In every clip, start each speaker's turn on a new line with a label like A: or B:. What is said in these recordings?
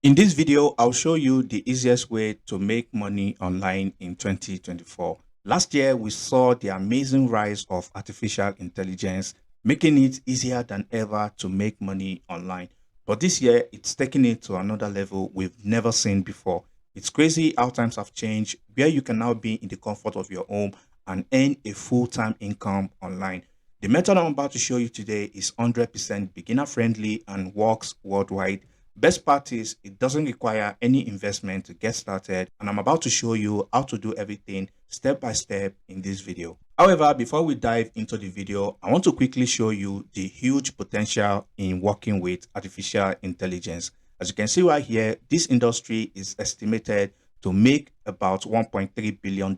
A: In this video, I'll show you the easiest way to make money online in 2024. Last year, we saw the amazing rise of artificial intelligence, making it easier than ever to make money online. But this year, it's taking it to another level we've never seen before. It's crazy how times have changed, where you can now be in the comfort of your home and earn a full-time income online. The method I'm about to show you today is 100% beginner friendly and works worldwide. Best part is it doesn't require any investment to get started, and I'm about to show you how to do everything step by step in this video. However, before we dive into the video, I want to quickly show you the huge potential in working with artificial intelligence. As you can see right here, this industry is estimated to make about $1.3 billion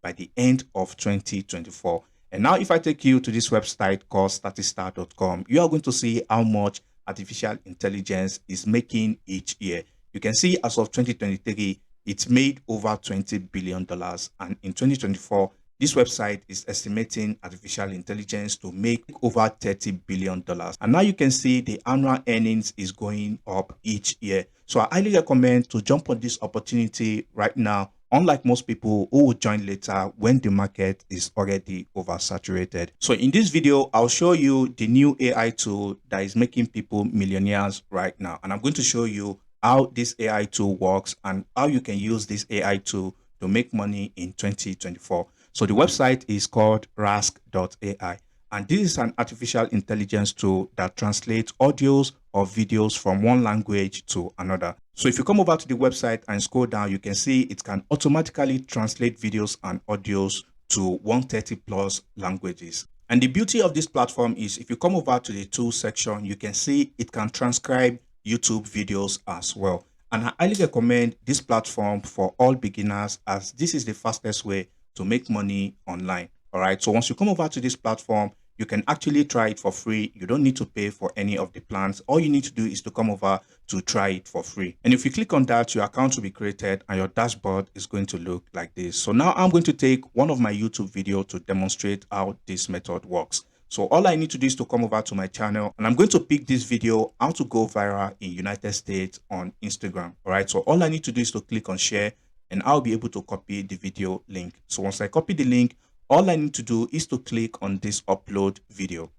A: by the end of 2024. And now if I take you to this website called statista.com, you are going to see how much artificial intelligence is making each year. You can see as of 2023, it's made over $20 billion. And in 2024, this website is estimating artificial intelligence to make over $30 billion. And now you can see the annual earnings is going up each year. So I highly recommend to jump on this opportunity right now, unlike most people who will join later when the market is already oversaturated. So in this video, I'll show you the new AI tool that is making people millionaires right now. And I'm going to show you how this AI tool works and how you can use this AI tool to make money in 2024. So the website is called rask.ai. And this is an artificial intelligence tool that translates audios or videos from one language to another. So if you come over to the website and scroll down, you can see it can automatically translate videos and audios to 130 plus languages. And the beauty of this platform is if you come over to the tools section, you can see it can transcribe YouTube videos as well. And I highly recommend this platform for all beginners, as this is the fastest way to make money online. All right. So once you come over to this platform, you can actually try it for free. You don't need to pay for any of the plans. All you need to do is to come over to try it for free. And if you click on that, your account will be created and your dashboard is going to look like this. So now I'm going to take one of my YouTube videos to demonstrate how this method works. So all I need to do is to come over to my channel and I'm going to pick this video, how to go viral in United States on Instagram. All right. So all I need to do is to click on share and I'll be able to copy the video link. So once I copy the link, all I need to do is to click on this upload video.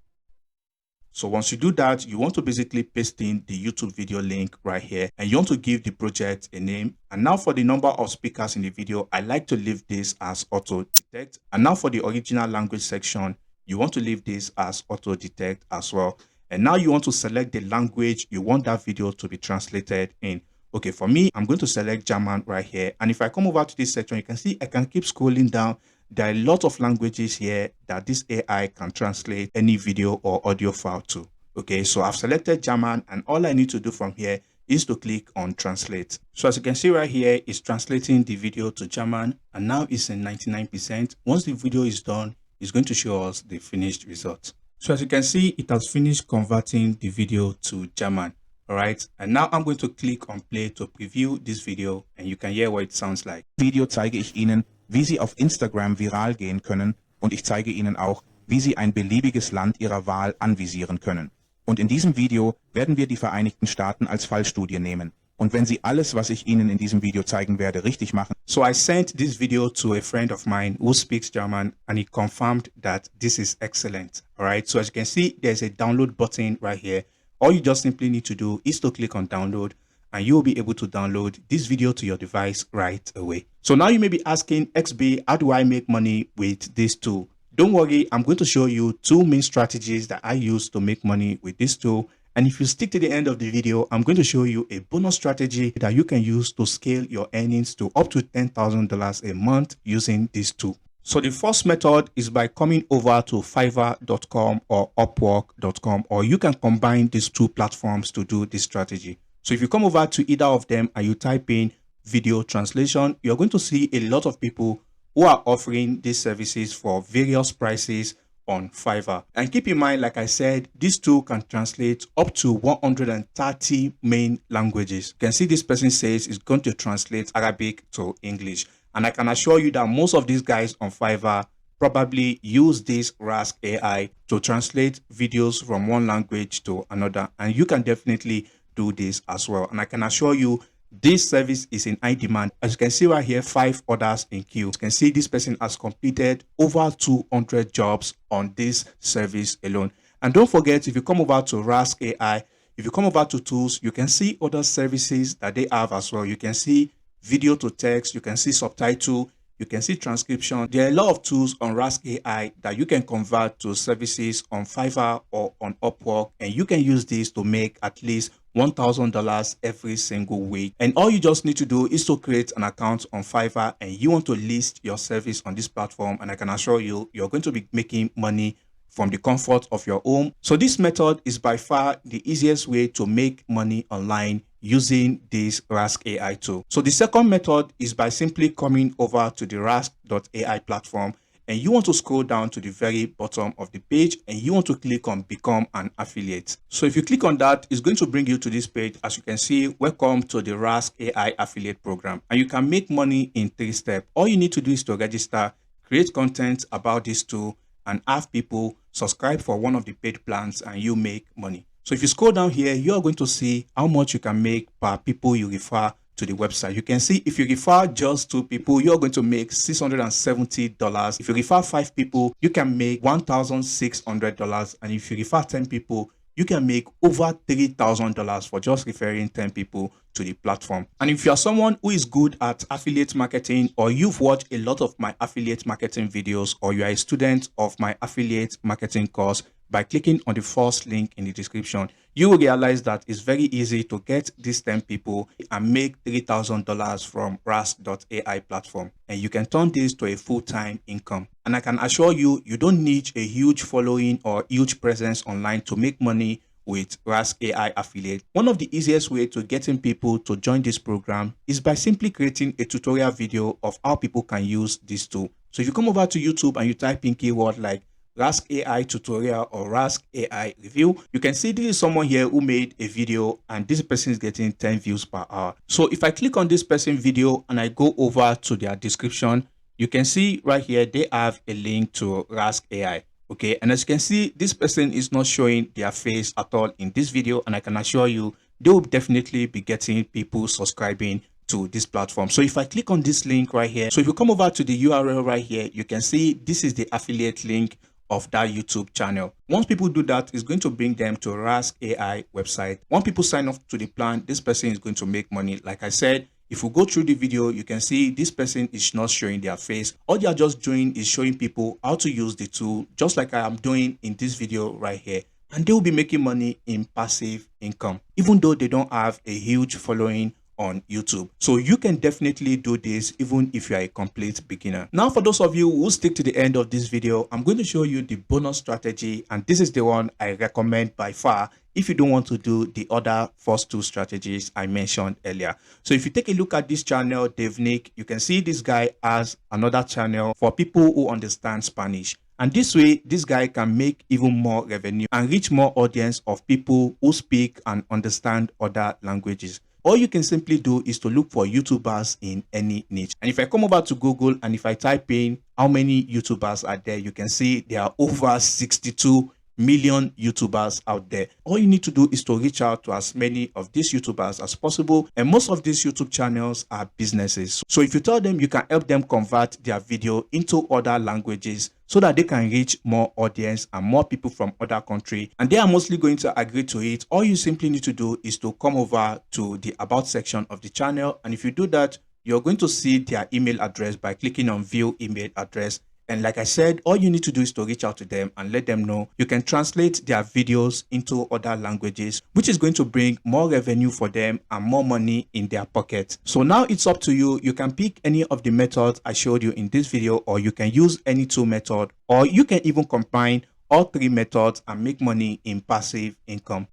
A: So once you do that, you want to basically paste in the YouTube video link right here and you want to give the project a name. And now for the number of speakers in the video, I like to leave this as auto detect. And now for the original language section, you want to leave this as auto detect as well. And now you want to select the language you want that video to be translated in. Okay, for me, I'm going to select German right here. And if I come over to this section, you can see I can keep scrolling down. There are a lot of languages here that this AI can translate any video or audio file to. Okay, so I've selected German and all I need to do from here is to click on translate. So as you can see right here, it's translating the video to German and now it's in 99%. Once the video is done, it's going to show us the finished result. So as you can see, it has finished converting the video to German. All right, and now I'm going to click on play to preview this video and you can hear what it sounds like.
B: Video zeige ich Ihnen, wie Sie auf Instagram viral gehen können und ich zeige Ihnen auch, wie Sie ein beliebiges Land Ihrer Wahl anvisieren können. Und in diesem Video werden wir die Vereinigten Staaten als Fallstudie nehmen. Und wenn Sie alles, was ich Ihnen in diesem Video zeigen werde, richtig machen.
A: So I sent this video to a friend of mine who speaks German and he confirmed that this is excellent. All right, so as you can see, there's a download button right here. All you just simply need to do is to click on download and you will be able to download this video to your device right away. So now you may be asking, XB, how do I make money with this tool? Don't worry, I'm going to show you two main strategies that I use to make money with this tool. And if you stick to the end of the video, I'm going to show you a bonus strategy that you can use to scale your earnings to up to $10,000 a month using this tool. So the first method is by coming over to fiverr.com or upwork.com, or you can combine these two platforms to do this strategy. So if you come over to either of them and you type in video translation, you're going to see a lot of people who are offering these services for various prices on Fiverr. And keep in mind, like I said, this tool can translate up to 130 main languages. You can see this person says it's going to translate Arabic to English. And I can assure you that most of these guys on Fiverr probably use this Rask AI to translate videos from one language to another. And you can definitely do this as well. And I can assure you, this service is in high demand. As you can see right here, 5 others in queue. You can see this person has completed over 200 jobs on this service alone. And don't forget, if you come over to Rask AI, if you come over to tools, you can see other services that they have as well. You can see video to text, you can see subtitle, you can see transcription. There are a lot of tools on Rask AI that you can convert to services on Fiverr or on Upwork, and you can use this to make at least $1,000 every single week. And all you just need to do is to create an account on Fiverr, and you want to list your service on this platform, and I can assure you, you're going to be making money from the comfort of your home. So this method is by far the easiest way to make money online using this Rask AI tool. So the second method is by simply coming over to the Rask.ai platform, and you want to scroll down to the very bottom of the page, and you want to click on become an affiliate. So if you click on that, it's going to bring you to this page. As you can see, welcome to the Rask AI affiliate program, and you can make money in 3 steps. All you need to do is to register, create content about this tool, and have people subscribe for one of the paid plans, and you make money. So if you scroll down here, you're going to see how much you can make per people you refer to the website. You can see if you refer just 2 people, you're going to make $670. If you refer 5 people, you can make $1,600. And if you refer 10 people, you can make over $3,000 for just referring 10 people to the platform. And if you are someone who is good at affiliate marketing, or you've watched a lot of my affiliate marketing videos, or you are a student of my affiliate marketing course, by clicking on the first link in the description, you will realize that it's very easy to get these 10 people and make $3,000 from Rask.ai platform. And you can turn this to a full-time income. And I can assure you, you don't need a huge following or huge presence online to make money with Rask AI affiliate. One of the easiest way to getting people to join this program is by simply creating a tutorial video of how people can use this tool. So if you come over to YouTube and you type in keyword like Rask AI tutorial or Rask AI review, you can see this is someone here who made a video, and this person is getting 10 views per hour. So if I click on this person video and I go over to their description, you can see right here they have a link to Rask AI. Okay, and as you can see, this person is not showing their face at all in this video, and I can assure you they will definitely be getting people subscribing to this platform. So if I click on this link right here, so if you come over to the URL right here, you can see this is the affiliate link of that YouTube channel. Once people do that, it's going to bring them to Rask AI website. Once people sign up to the plan, this person is going to make money. Like I said, if we go through the video, you can see this person is not showing their face. All they are just doing is showing people how to use the tool, just like I am doing in this video right here. And they will be making money in passive income, even though they don't have a huge following on YouTube. So you can definitely do this even if you are a complete beginner. Now, for those of you who stick to the end of this video, I'm going to show you the bonus strategy, and this is the one I recommend by far if you don't want to do the other first 2 strategies I mentioned earlier. So if you take a look at this channel, Dave Nick, you can see this guy has another channel for people who understand Spanish. And this way, this guy can make even more revenue and reach more audience of people who speak and understand other languages. All you can simply do is to look for YouTubers in any niche. And if I come over to Google and if I type in how many YouTubers are there, you can see there are over 62 million YouTubers out there. All you need to do is to reach out to as many of these YouTubers as possible. And most of these YouTube channels are businesses. So if you tell them you can help them convert their video into other languages so that they can reach more audience and more people from other countries, and they are mostly going to agree to it, all you simply need to do is to come over to the about section of the channel. And if you do that, you're going to see their email address by clicking on view email address. And like I said, all you need to do is to reach out to them and let them know you can translate their videos into other languages, which is going to bring more revenue for them and more money in their pocket. So now it's up to you. You can pick any of the methods I showed you in this video, or you can use any 2 methods, or you can even combine all 3 methods and make money in passive income.